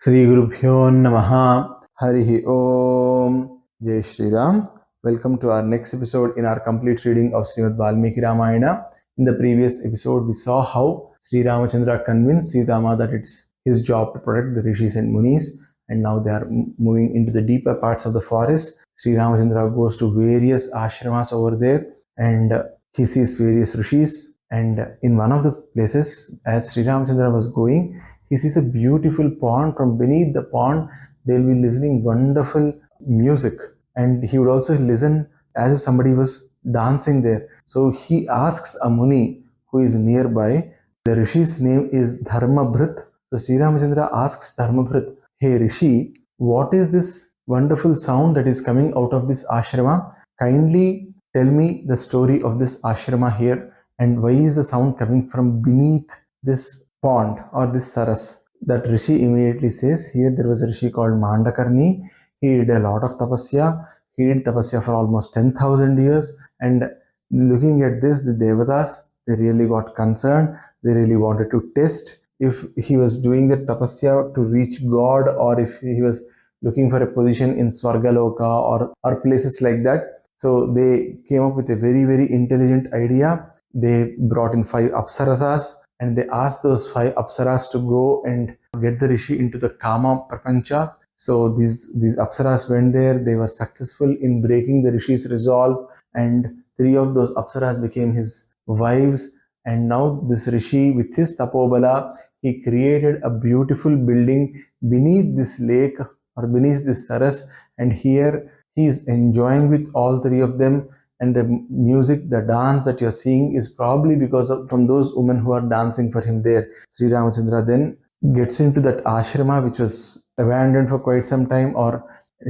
Sri Gurubhyo Namaha Harihi Om Jai Shri Ram. Welcome to our next episode in our complete reading of Srimad Valmiki Ramayana. In the previous episode, we saw how Sri Ramachandra convinced Sitamaa that it's his job to protect the rishis and munis, and now they are moving into the deeper parts of the forest. Sri Ramachandra goes to various ashramas over there, and he sees various rishis. And in one of the places, as Sri Ramachandra was going, he sees a beautiful pond. From beneath the pond, they'll be listening wonderful music, and he would also listen as if somebody was dancing there. So he asks a muni who is nearby. The rishi's name is Dharmabhrit. So Sri Ramachandra asks Dharmabhrit, "Hey Rishi, what is this wonderful sound that is coming out of this ashrama? Kindly tell me the story of this ashrama here, and why is the sound coming from beneath this pond or this saras?" That Rishi immediately says, here there was a Rishi called Mandakarni. He did a lot of tapasya. He did tapasya for almost 10,000 years. And looking at this, the Devatas, they really got concerned. They really wanted to test if he was doing that tapasya to reach God, or if he was looking for a position in Svargaloka or places like that. So they came up with a very, very intelligent idea. They brought in 5 apsarasas, and they asked those 5 apsaras to go and get the rishi into the kama prapancha. So these apsaras went there. They were successful in breaking the rishi's resolve, and 3 of those apsaras became his wives. And now this rishi, with his tapobala, he created a beautiful building beneath this lake or beneath this saras, and here he is enjoying with all 3 of them. And the music, the dance that you're seeing is probably because of from those women who are dancing for him there. Sri Ramachandra then gets into that ashrama which was abandoned for quite some time, or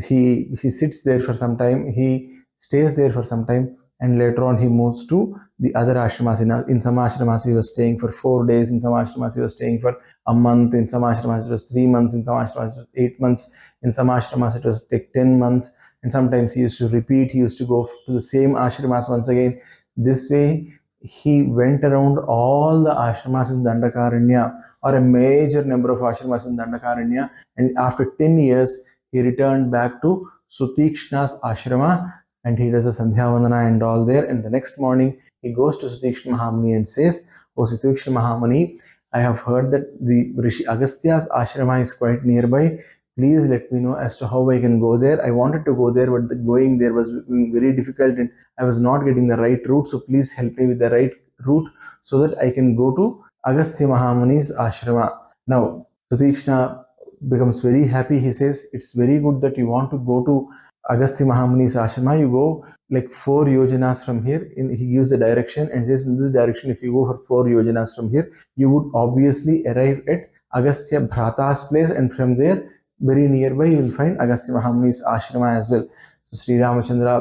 he sits there for some time, he stays there for some time, and later on he moves to the other ashramas. In some ashramas he was staying for 4 days, in some ashramas he was staying for a month, in some ashramas it was 3 months, in some ashramas it was 8 months, in some ashramas it was take 10 months, and sometimes he used to repeat, he used to go to the same ashramas once again. This way he went around all the ashramas in Dandakaranya, or a major number of ashramas in Dandakaranya, and after 10 years he returned back to Sutikshna's ashrama, and he does a Sandhya Vandana and all there. And the next morning he goes to Sutikshna Mahamuni and says, "Oh Sutikshna Mahamuni, I have heard that the Rishi Agastya's ashrama is quite nearby. Please let me know as to how I can go there. I wanted to go there, but the going there was very difficult and I was not getting the right route. So please help me with the right route so that I can go to Agastya Mahamuni's ashrama." Now, Sutikshna becomes very happy. He says, "It's very good that you want to go to Agastya Mahamuni's ashrama. You go like 4 yojanas from here." He gives the direction and says, "In this direction, if you go for 4 yojanas from here, you would obviously arrive at Agastya Bhrata's place, and from there, very nearby, you will find Agastya Mahamuni's ashrama as well." So Sri Ramachandra,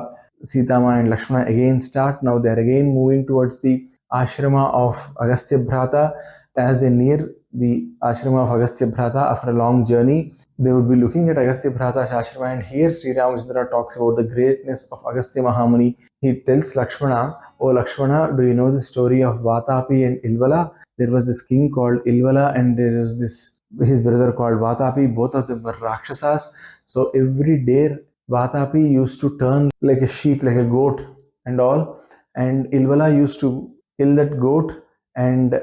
Sitamaa and Lakshmana again start. Now they are again moving towards the ashrama of Agastya Bhrata. As they near the ashrama of Agastya Bhrata after a long journey, they would be looking at Agastya Bhrata's ashrama, and here Sri Ramachandra talks about the greatness of Agastya Mahamuni. He tells Lakshmana, "Oh Lakshmana, do you know the story of Vaataapi and Ilvala? There was this king called Ilvala, and there was his brother called Vaataapi. Both of them were Rakshasas. So every day Vaataapi used to turn like a sheep, like a goat and all. And Ilvala used to kill that goat and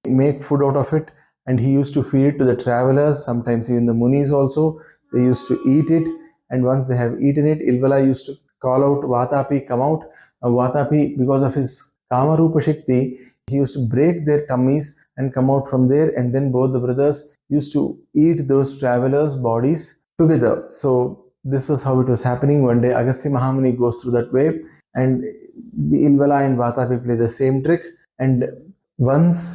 make food out of it. And he used to feed it to the travelers, sometimes even the munis also. They used to eat it. And once they have eaten it, Ilvala used to call out, 'Vaataapi, come out.' Vaataapi, because of his Kamarupa Shakti, he used to break their tummies and come out from there. And then both the brothers used to eat those travelers' bodies together. So this was how it was happening. One day Agastya Mahamuni goes through that way, and the Ilvala and Vaataapi play the same trick. And once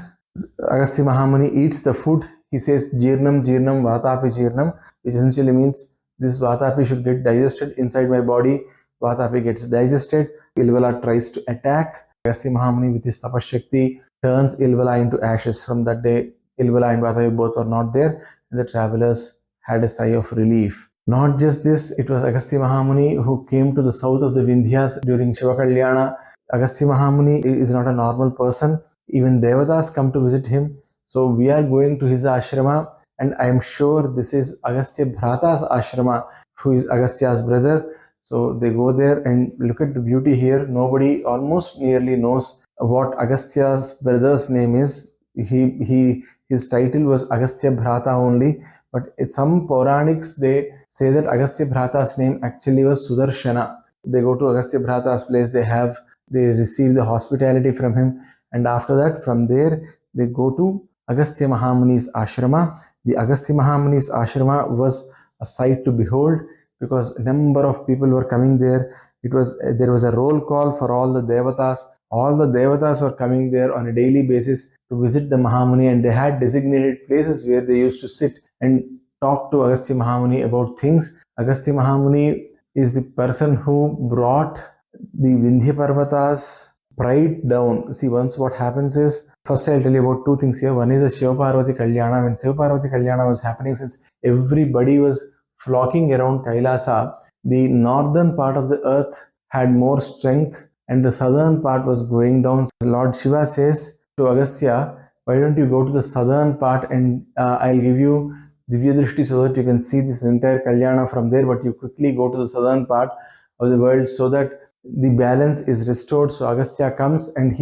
Agastya Mahamuni eats the food, he says, "Jirnam, Jirnam, Vaataapi, Jirnam," which essentially means this Vaataapi should get digested inside my body. Vaataapi gets digested. Ilvala tries to attack. Agastya Mahamuni, with his Tapashakti, turns Ilvala into ashes. From that day, Ilvala and Vaataapi both were not there, and the travelers had a sigh of relief. Not just this, it was Agastya Mahamuni who came to the south of the Vindhyas during Shiva Kalyana. Agastya Mahamuni is not a normal person. Even Devatas come to visit him. So we are going to his ashrama, and I am sure this is Agastya Bhrata's ashrama, who is Agastya's brother. So they go there and look at the beauty here. Nobody almost nearly knows what Agastya's brother's name is. His title was Agastya Bhrata only, but some Puranics they say that Agastya Bhrata's name actually was Sudarshana. They go to Agastya Bhrata's place, they receive the hospitality from him, and after that, from there, they go to Agastya Mahamuni's ashrama. The Agastya Mahamuni's ashrama was a sight to behold because a number of people were coming there. There was a roll call for all the devatas. All the devatas were coming there on a daily basis to visit the Mahamuni, and they had designated places where they used to sit and talk to Agastya Mahamuni about things. Agastya Mahamuni is the person who brought the Vindhya Parvatas pride down. See, once what happens is, first I'll tell you about two things here. One is the Shiva Parvati Kalyana. When Shiva Parvati Kalyana was happening, since everybody was flocking around Kailasa, the northern part of the earth had more strength and the southern part was going down. Lord Shiva says to Agastya, why don't you go to the southern part and I'll give you Divya Drishti so that you can see this entire Kalyana from there, but you quickly go to the southern part of the world so that the balance is restored. So Agastya comes and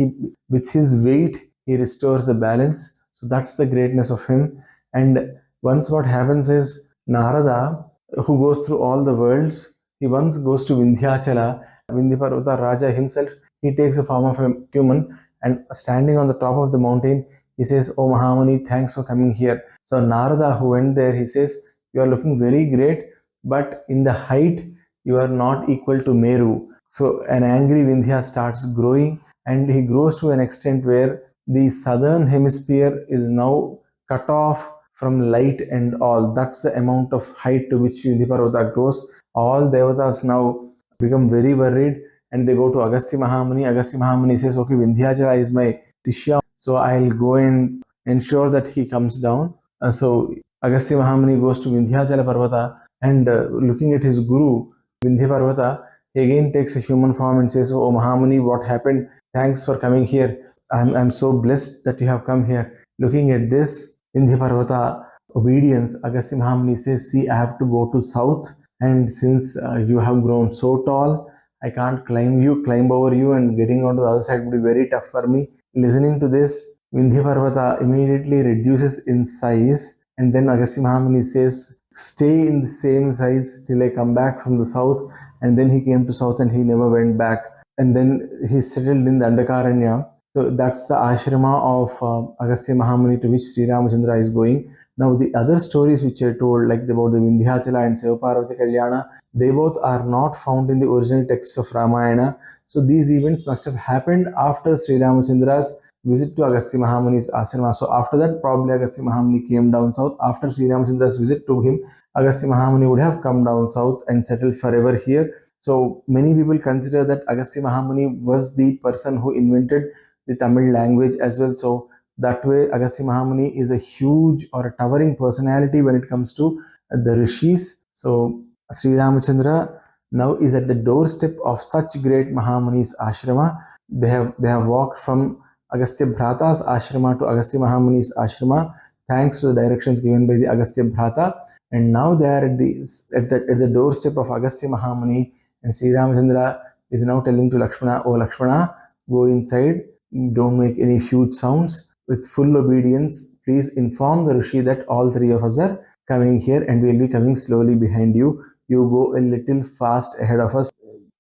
with his weight, he restores the balance. So that's the greatness of him. And once what happens is, Narada, who goes through all the worlds, he once goes to Vindhyachala. Vindhyaparvata Raja himself, he takes the form of a human, and standing on the top of the mountain, he says, "Oh Mahamuni, thanks for coming here." So Narada, who went there, he says, "You are looking very great, but in the height, you are not equal to Meru." So an angry Vindhya starts growing, and he grows to an extent where the southern hemisphere is now cut off from light and all. That's the amount of height to which Vindhyaparvata grows. All devatas now become very worried and they go to Agastya Mahamuni. Agastya Mahamuni says, okay, Vindhyachala is my Sishya, so I'll go and ensure that he comes down. So Agastya Mahamuni goes to Vindhyachala Parvata and looking at his guru, Vindhya Parvata, he again takes a human form and says, oh Mahamuni, what happened? Thanks for coming here. I'm so blessed that you have come here. Looking at this, Vindhya Parvata obedience, Agastya Mahamuni says, see, I have to go to south, and since you have grown so tall, I can't climb over you, and getting onto the other side would be very tough for me. Listening to this, Vindhya Parvata immediately reduces in size, and then Agastya Mahamuni says, stay in the same size till I come back from the south. And then he came to south and he never went back. And then he settled in the Andakaranya. So that's the ashrama of Agastya Mahamuni to which Sri Ramachandra is going. Now the other stories which I told, like about the Vindhyachala and Shiva Parvati Kalyana, they both are not found in the original texts of Ramayana. So these events must have happened after Sri Ramachandra's visit to Agastya Mahamuni's ashrama. So after that, probably Agastya Mahamuni came down south. After Sri Ramachandra's visit to him, Agastya Mahamuni would have come down south and settled forever here. So many people consider that Agastya Mahamuni was the person who invented the Tamil language as well. So that way, Agastya Mahamuni is a huge or a towering personality when it comes to the rishis. So Sri Ramachandra now is at the doorstep of such great Mahamuni's ashrama. They have walked from Agastya Bhrata's ashrama to Agastya Mahamuni's ashrama, thanks to the directions given by the Agastya Bhrata. And now they are at the doorstep of Agastya Mahamuni, and Sri Ramachandra is now telling to Lakshmana, "Oh Lakshmana, go inside. Don't make any huge sounds. With full obedience, please inform the Rishi that all three of us are coming here and we'll be coming slowly behind you. You go a little fast ahead of us."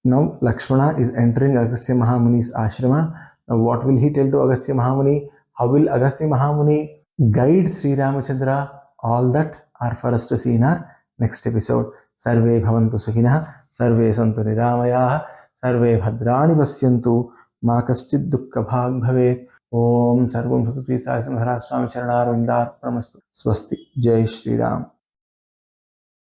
Now Lakshmana is entering Agastya Mahamuni's ashrama. Now what will he tell to Agastya Mahamuni? How will Agastya Mahamuni guide Sri Ramachandra? All that are for us to see in our next episode. Sarve bhavantu sukhinah, sarve santu niramayah, sarve bhadrani pasyantu, ma kaschid dukkha bhag bhavet. Om sarvam satupri sai samharaswami charanarvindar pramastu. Swasti. Jai Shri Ram.